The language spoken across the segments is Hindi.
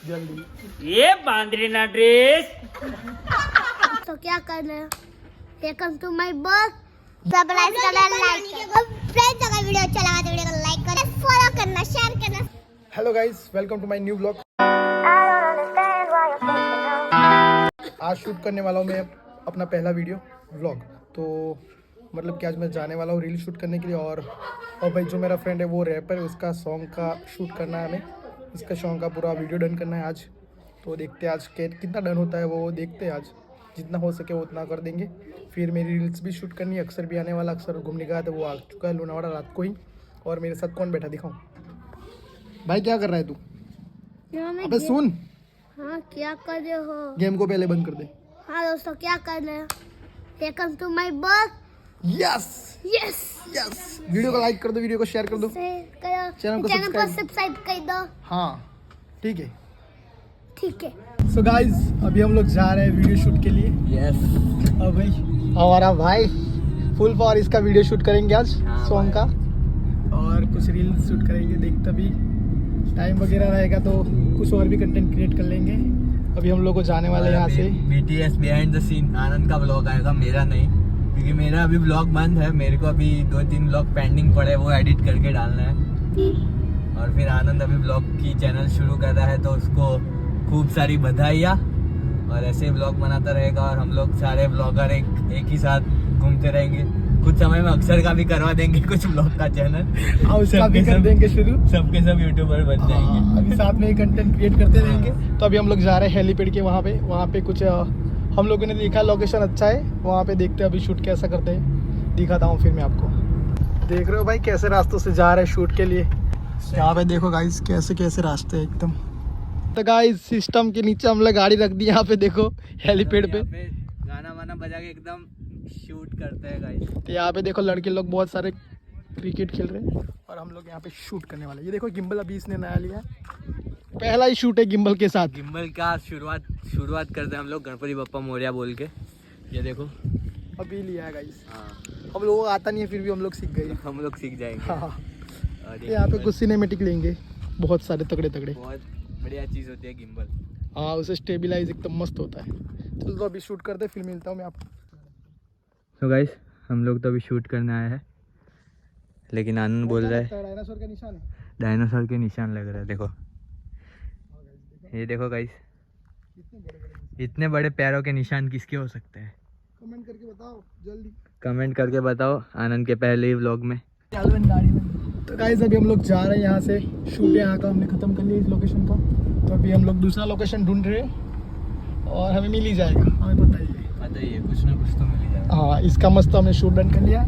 जल्दी ये बांद्री ना ड्रेस। तो क्या करना है? Welcome to my blog. Subscribe करना, लाइक करना। फ्रेंड्स अगर वीडियो अच्छा लगा तो वीडियो को लाइक करना, फॉलो करना, शेयर करना। Hello guys, welcome to my new blog. आज शूट करने वाला हूँ मैं अपना पहला वीडियो व्लॉग। तो मतलब कि आज मैं जाने वाला हूँ रील शूट करने के लिए। और भाई जो मेरा फ्रेंड है वो रैपर है, उसका सॉन्ग का शूट करना है हमें। इसका सॉन्ग का पूरा वीडियो डन करना है आज। तो देखते हैं आज कितना डन होता है, वो देखते हैं आज। जितना हो सके वो उतना कर देंगे। फिर मेरी रील्स भी शूट करनी है। अक्सर भी आने वाला, अक्सर घूमने गया था, वो आ चुका है लोनावाड़ा रात को ही। और मेरे साथ कौन बैठा दिखाऊं? भाई क्या कर रहा है तू? अबे सुन। हाँ, क्या कर रहे हो? गेम को पहले बंद कर दे। हाँ दोस्तों, क्या कर रहे हो? Welcome to my blog. Yes yes yes. Video को लाइक कर दो, वीडियो को शेयर कर दो, चैनल को सब्सक्राइब कर दो। हाँ ठीक है। ठीक है। सो गाइज अभी हम लोग जा रहे हैं वीडियो शूट के लिए। यस। अब भाई हमारा भाई फुल फॉर इसका वीडियो शूट करेंगे आज सॉन्ग का। और कुछ रील्स शूट करेंगे। देखते भी टाइम वगैरह रहेगा तो कुछ और भी कंटेंट क्रिएट कर लेंगे। अभी हम लोग को जाने वाले हैं यहाँ से। BTS बिहाइंड द सीन आनंद का ब्लॉग आएगा, मेरा नहीं, क्योंकि मेरा अभी ब्लॉग बंद है। मेरे को अभी 2-3 ब्लॉग पेंडिंग पड़े, वो एडिट करके डालना है। और फिर आनंद अभी ब्लॉग की चैनल शुरू कर रहा है, तो उसको खूब सारी बधाइयाँ। और ऐसे ही ब्लॉग बनाता रहेगा और हम लोग सारे ब्लॉगर एक ही साथ घूमते रहेंगे। कुछ समय में अक्षर का भी करवा देंगे कुछ ब्लॉग का चैनल, और उसका भी कर देंगे शुरू। सबके सब यूट्यूबर बन जाएंगे। अभी साथ में कंटेंट क्रिएट करते रहेंगे। तो अभी हम लोग जा रहे हैं हेलीपैड के वहाँ पे कुछ हम लोगों ने देखा लोकेशन अच्छा है, वहाँ पे देखते हैं अभी शूट कैसा करते हैं। दिखाता हूँ फिर मैं आपको। देख रहे हो भाई कैसे रास्तों से जा रहे हैं शूट के लिए। यहाँ पे देखो गाइस कैसे कैसे रास्ते हैं एकदम। तो गाइस सिस्टम के नीचे हम लोग गाड़ी रख दी। यहाँ पे देखो हेलीपैड पे गाना वाना बजा के एकदम शूट करते हैं गाइस। तो यहाँ पे देखो लड़के लोग बहुत सारे क्रिकेट खेल रहे हैं और हम लोग यहाँ पे शूट करने वाले हैं। ये देखो गिम्बल अभी इसने नया लिया है, पहला ही शूट है गिम्बल के साथ। गिम्बल का शुरुआत करते हैं हम लोग गणपति बप्पा मोरया बोल के। ये देखो अभी लिया है गाइस। हाँ, हम लोगों को आता नहीं है फिर भी हम लोग सीख गए। हम लोग सीख जाएंगे। हाँ। और यहाँ पे कुछ सिनेमेटिक लेंगे बहुत सारे तगड़े तगड़े। बहुत बढ़िया चीज़ होती है गिम्बल। हाँ उसे स्टेबलाइज एकदम मस्त होता है। चलो तो अभी शूट करते फिर मिलता हूँ मैं आपको। तो गाइस हम लोग तो अभी शूट करने आए हैं, लेकिन आनंद बोल रहा है डायनासोर का निशान है। डायनासोर के निशान लग रहा है। देखो ये देखो गाइस, इतने बड़े पैरों के निशान किसके हो सकते हैं? कमेंट करके बताओ जल्दी। कमेंट करके बताओ आनंद के पहले ही व्लॉग में। तो गाइस अभी हम लोग जा रहे हैं यहाँ से। शूट यहाँ का हमने ख़त्म कर लिया इस लोकेशन का। तो अभी हम लोग दूसरा लोकेशन ढूंढ रहे हैं और हमें मिल ही जाएगा, हमें पता ही है। कुछ ना कुछ तो मिल ही जाएगा। हाँ इसका मस्त हमने शूट डन कर लिया।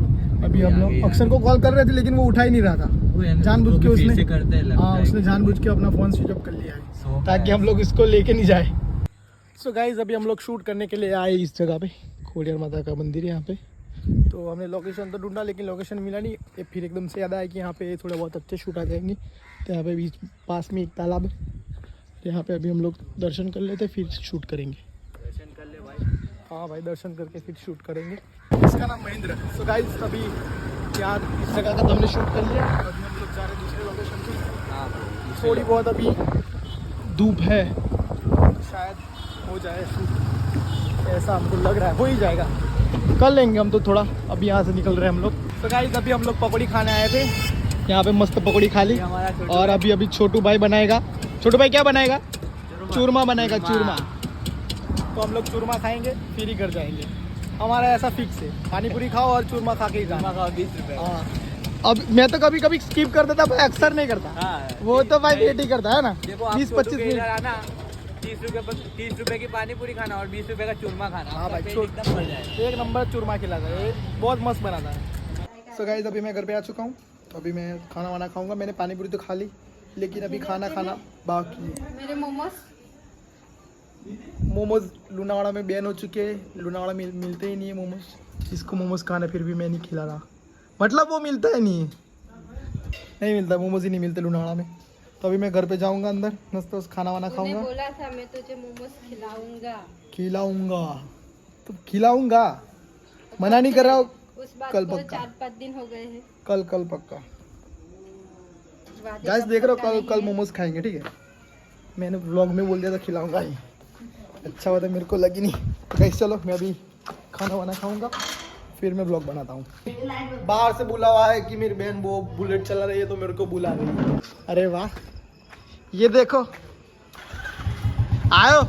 अभी हम लोग अक्षर को कॉल कर रहे थे लेकिन वो उठा ही नहीं रहा था। जानबूझ के उसने जानबूझ के अपना फ़ोन स्विच ऑफ कर लिया है ताकि हम लोग इसको लेके नहीं जाए। सो गाइस अभी हम लोग शूट करने के लिए आए इस जगह पे। खोड़ियार माता का मंदिर है यहाँ पे। तो हमने लोकेशन तो ढूंढा लेकिन लोकेशन मिला नहीं। ये फिर एकदम से याद आया कि यहाँ पे थोड़ा बहुत अच्छे शूट आ जाएंगे। तो यहाँ पे बीच पास में एक तालाब है, यहाँ पे अभी हम लोग दर्शन कर लेते फिर शूट करेंगे। दर्शन कर ले भाई। हाँ भाई दर्शन करके फिर शूट करेंगे। इसका नाम महेंद्र है। सो गाइस अभी यहाँ इस जगह का तो हमने शूट कर लिया। अभी हम लोग जा रहे हैं दूसरे लोकेशन पे। हाँ थोड़ी बहुत अभी धूप है, शायद हो जाए शूट, ऐसा हमको लग रहा है। हो ही जाएगा, कर लेंगे हम तो थोड़ा। अभी यहाँ से निकल रहे हैं हम लोग। तो गाइस अभी हम लोग पकौड़ी खाने आए थे, यहाँ पे मस्त पकौड़ी खा ली। और अभी छोटू भाई बनाएगा। छोटू भाई क्या बनाएगा? चूरमा बनाएगा, चूरमा। तो हम लोग चूरमा खाएंगे फिर ही घर जाएंगे। हमारा ऐसा फिक्स है, पानी पूरी खाओ और चूरमा खा के ही जाना। 20 रुपये। हाँ अब मैं तो कभी कभी स्किप कर देता भाई, अक्सर नहीं करता। हाँ, वो तो भाई वेट ही करता है ना। 20-25 मिनट। आना, 30 रुपए की पानी पूरी खाना और 20 रुपए का चूरमा खाना। हाँ भाई एकदम बढ़ जाएगा। एक नंबर चूरमा खिलाता है, बहुत मस्त बनाता है। सो गाइस अभी मैं घर पे आ चुका हूँ। तो अभी मैं खाना वाना खाऊंगा। मैंने पानी पूरी तो खा ली लेकिन अभी खाना बाकी है। मेरे मोमोज लूनावाड़ा में बैन हो चुके हैं। लूनावाड़ा में मिलते ही नहीं है मोमोज। इसको मोमोज खाना फिर भी मैं नहीं खिला रहा, मतलब वो मिलता ही नहीं है, नहीं मिलता मोमोज ही नहीं मिलते लूनावाड़ा में। तो अभी मैं घर पे जाऊंगा अंदर, मस्त खाना वाना खाऊंगा। बोला था मैं तुझे मोमोज खिलाऊंगा तो खिलाऊंगा, मना नहीं कर रहा हूँ। उस बात कल को पक्का। 4-5 दिन हो गए हैं। कल पक्का। गाइस देख रहे हो, कल मोमोज खाएंगे, ठीक है। मैंने व्लॉग में बोल दिया था खिलाऊंगा ही, अच्छा हुआ था मेरे को लगी नहीं। तो गाइस चलो मैं अभी खाना वाना खाऊंगा फिर मैं व्लॉग बनाता हूँ। बाहर से बुला हुआ है कि मेरी बहन वो बुलेट चला रही है तो मेरे को बुला रही है। अरे वाह, ये देखो आयो,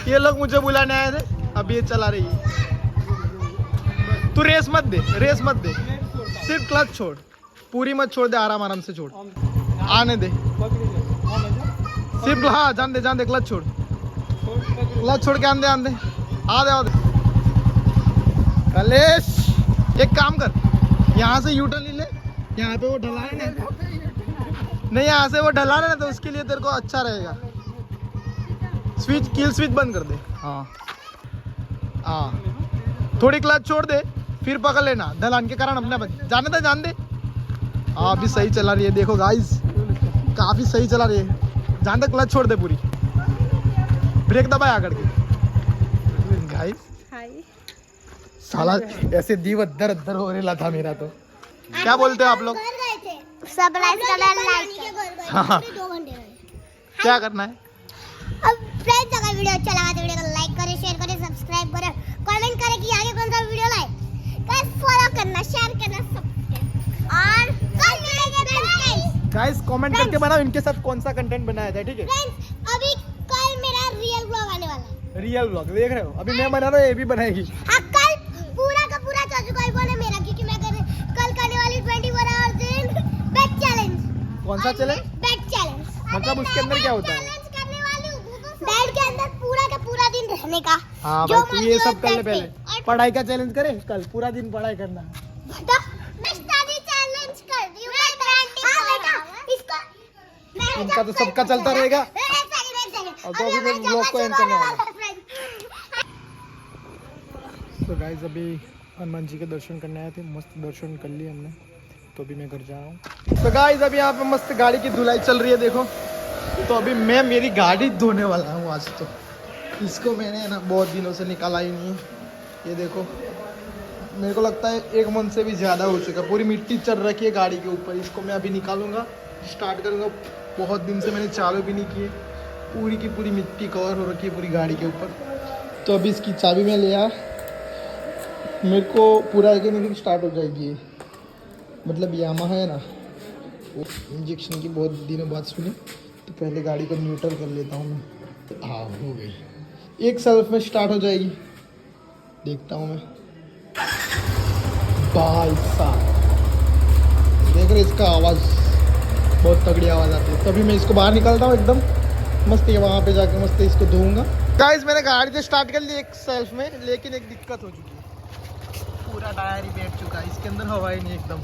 ये लोग मुझे बुलाने आए थे, अब ये चला रही है। तू रेस मत दे, रेस मत दे, सिर्फ क्लच छोड़, पूरी मत छोड़ दे, आराम आराम से छोड़, आने दे सिर्फ। हाँ जान दे क्लच छोड़, क्लच छोड़ के आने दे आ दे। कलेश एक काम कर, यहाँ से यूटर्न ले ले, यहाँ पे वो ढलान है नहीं, यहाँ से वो ढलान है ना, तो उसके लिए तेरे को अच्छा रहेगा। स्विच किल स्विच बंद कर दे। हाँ थोड़ी क्लच छोड़ दे फिर पकड़ लेना, ढलान के कारण अपने जान दे। हाँ अभी सही चला रही है, देखो गाइस काफी सही चला रही है। जान दे, क्लच छोड़ दे पूरी, ब्रेक दबाया आकर के। गाइस साला ऐसे दीव अद्धर अद्धर हो रहा था मेरा। तो क्या बोलते हो आप लोग? सब्सक्राइब करना, लाइक हाँ। 2 घंटे क्या करना है? अब फ्रेंड्स अगर वीडियो अच्छा लगा तो वीडियो को लाइक करें, शेयर करें, सब्सक्राइब करें, कमेंट करें कि आगे कौन सा वीडियो लाए। गाइस फॉलो करना, शेयर करना, सब्सक्राइब। और कल मिलेंगे फ्रेंड्स। गाइस कमेंट करके बताओ इनके साथ कौन सा कंटेंट बनाया था, ठीक है? फ्रेंड्स अभी कल मेरा रियल व्लॉग आने वाला है। रियल व्लॉग देख रहे हो, अभी मैं बना रहा हूँ, ये भी बनाएगी। हाँ कल पूरा का पूरा चाचू का ही बोले मेरा, क्योंकि मैं कल करने वाली 24 आवर्स इन बेट चैलेंज। कौन सा चैलेंज? बेट चैलेंज मतलब उसके अंदर क्या होता है? बेड के अंदर पूरा का पूरा दिन रहने का। हाँ जो भाई, तू ये मर्जी सब हो कर ले बेड पे। पहले। पढ़ाई का चैलेंज करे कल, पूरा दिन पढ़ाई करना। बेटा मैं स्टडी चैलेंज कर रही हूं। हां बेटा इसको इनका तो सबका चलता रहेगा। एक सेकंड और तो अभी मैं व्लॉग को एंड करने वाला हूं। तो गाइस अभी हनुमान जी के दर्शन करने आए थे, मस्त दर्शन कर लिए हमने, तो अभी मैं घर जा रहा हूँ। तो गाइस अभी यहाँ पे मस्त गाड़ी की धुलाई चल रही है, देखो। तो अभी मैं मेरी गाड़ी धोने वाला हूँ आज। तो इसको मैंने ना बहुत दिनों से निकाला ही नहीं है, ये देखो। मेरे को लगता है 1 मंथ से भी ज़्यादा हो चुका, पूरी मिट्टी चढ़ रखी है गाड़ी के ऊपर। इसको मैं अभी निकालूंगा, स्टार्ट करूँगा। बहुत दिन से मैंने चालू भी नहीं किए, पूरी की पूरी मिट्टी कवर हो रखी है पूरी गाड़ी के ऊपर। तो अभी इसकी चाबी मैं ले आया, मेरे को पूरा मैकेनिक स्टार्ट हो जाएगी। मतलब यामाहा है ना, वो इंजेक्शन की बहुत दिनों बाद सुनी, तो पहले गाड़ी को न्यूट्रल कर लेता हूँ मैं। हाँ हो गई, 1 सेल्फ में स्टार्ट हो जाएगी, देखता हूँ मैं। भाई साहब देख रहे, इसका आवाज़ बहुत तगड़ी आवाज़ आती है। तभी मैं इसको बाहर निकालता हूँ एकदम मस्त, वहाँ पे जाके मस्त इसको धोऊंगा। गाइस मैंने गाड़ी तो स्टार्ट कर ली 1 सेल्फ में, लेकिन एक दिक्कत हो चुकी है, पूरा टायर ही बैठ चुका है, इसके अंदर हवा ही नहीं एकदम।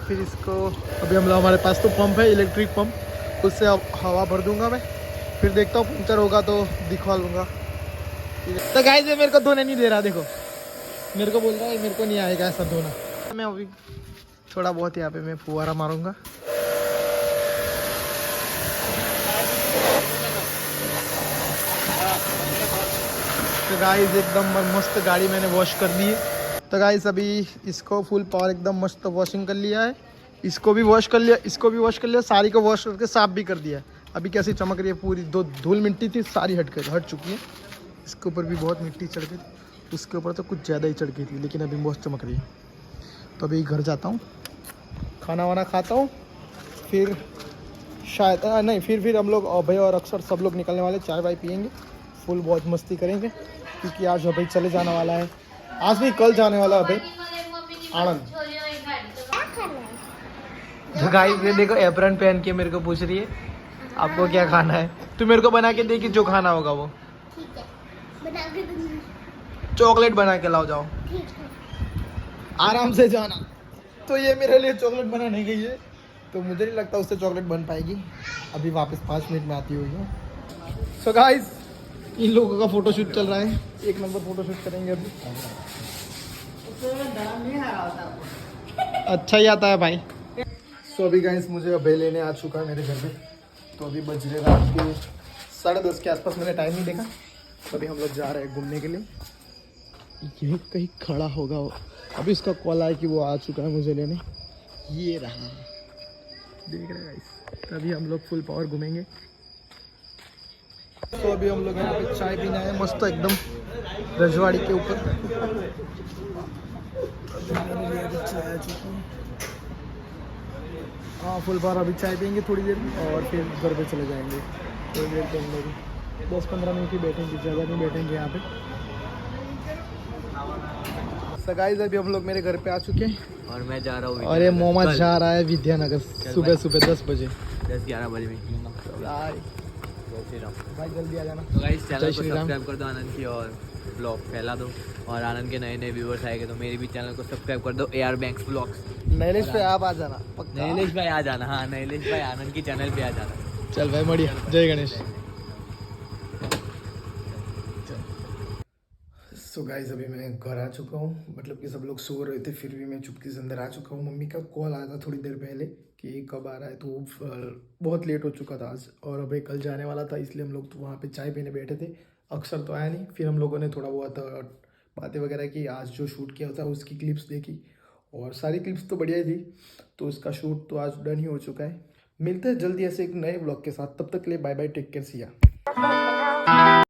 फिर इसको अभी हमारे पास तो पंप है, इलेक्ट्रिक पंप, उससे अब हवा भर दूंगा मैं। फिर देखता हूँ पंचर होगा तो दिखवा लूँगा। तो गाइस ये मेरे को धोने नहीं दे रहा, देखो मेरे को बोल रहा है मेरे को नहीं आएगा ऐसा धोना। मैं अभी थोड़ा बहुत यहाँ पे मैं फुहारा मारूंगा। तो गाइस एकदम मस्त गाड़ी मैंने वॉश कर दी है। तो गाइस अभी इसको फुल पावर एकदम मस्त वॉशिंग कर लिया है, इसको भी वॉश कर लिया, इसको भी वॉश कर लिया, सारी को वॉश करके साफ भी कर दिया। अभी कैसी चमक रही है, पूरी धूल मिट्टी थी सारी हट चुकी है। इसके ऊपर भी बहुत मिट्टी चढ़ गई, उसके ऊपर तो कुछ ज़्यादा ही चढ़ गई थी, लेकिन अभी बहुत चमक रही है। तो अभी घर जाता हूँ, खाना वाना खाता हूँ, फिर शायद नहीं फिर हम लोग अभय और अक्षर सब लोग निकलने वाले, चाय वाय पियेंगे, फुल बहुत मस्ती करेंगे, क्योंकि आज अभय चले जाने वाला है। आज नहीं कल जाने वाला अभय आनंद। तो गाइस ये देखो एप्रन पहन के मेरे को पूछ रही है आपको क्या खाना है। तू मेरे को बना के दे कि जो खाना होगा वो। ठीक है, बना के दूंगी। चॉकलेट बना के लाओ, जाओ ठीक है। आराम से जाना। तो ये मेरे लिए चॉकलेट बनाने गई है, तो मुझे नहीं लगता उससे चॉकलेट बन पाएगी। अभी वापस 5 मिनट में आती होगी। सो गाइस इन लोगों का फोटोशूट चल रहा है, 1 नंबर फोटोशूट करेंगे अभी। अच्छा ही आता है भाई। सो अभी गाइस मुझे अभय लेने आ चुका है मेरे घर पे। तो अभी बज रहे रात के 10:30 के आसपास, मैंने टाइम नहीं देखा। तो अभी हम लोग जा रहे हैं घूमने के लिए। यही कहीं खड़ा होगा वो। अभी इसका कॉल आया कि वो आ चुका है मुझे लेने, ये रहा, देख रहे गाइस। तभी हम लोग फुल पावर घूमेंगे, तो अभी हम लोग यहाँ पे चाय पीने आए मस्त एकदम रजवाड़ी के ऊपर। मैंने लिया अभी चाय आ चुकी है। हाँ फुल बार अभी चाय पियेंगे थोड़ी देर में और फिर घर पे चले जाएंगे। थोड़ी देर के अंदर 10-15 मिनट ही बैठेंगे, ज़्यादा नहीं बैठेंगे यहाँ पे। तो गाइस अभी हम लोग मेरे घर पे आ चुके हैं और मैं जा रहा हूँ और ये मोहम्मद जा रहा है विद्यानगर सुबह सुबह 10 बजे। 10-11 बजे में। भाई जल्दी आ जाना। तो गाइस चैनल जय को श्री राम। सब्सक्राइब कर दो आनंद की और ब्लॉग फैला दो। और आनंद के नए नए व्यूअर्स आएंगे तो मेरे भी चैनल को सब्सक्राइब कर दो AR बैंक्स ब्लॉग्स। नैलेश पे आप आ जाना पक्का। नैलेश भाई आ जाना। हाँ नैलेश भाई आनंद की चैनल पे आ जाना। चल भाई बढ़िया, जय गणेश। सो गाइस अभी मैं घर आ चुका हूँ, मतलब कि सब लोग सो रहे थे फिर भी मैं चुपके से अंदर आ चुका हूँ। मम्मी का कॉल आया था थोड़ी देर पहले कि कब आ रहा है, तो बहुत लेट हो चुका था आज और अभी कल जाने वाला था, इसलिए हम लोग तो वहाँ पे चाय पीने बैठे थे। अक्सर तो आया नहीं, फिर हम लोगों ने थोड़ा बहुत बातें वगैरह की, आज जो शूट किया था उसकी क्लिप्स देखी और सारी क्लिप्स तो बढ़िया ही थी, तो इसका शूट तो आज डन ही हो चुका है। मिलते हैं जल्दी ऐसे एक नए ब्लॉग के साथ, तब तक के लिए bye bye, take care, Siya.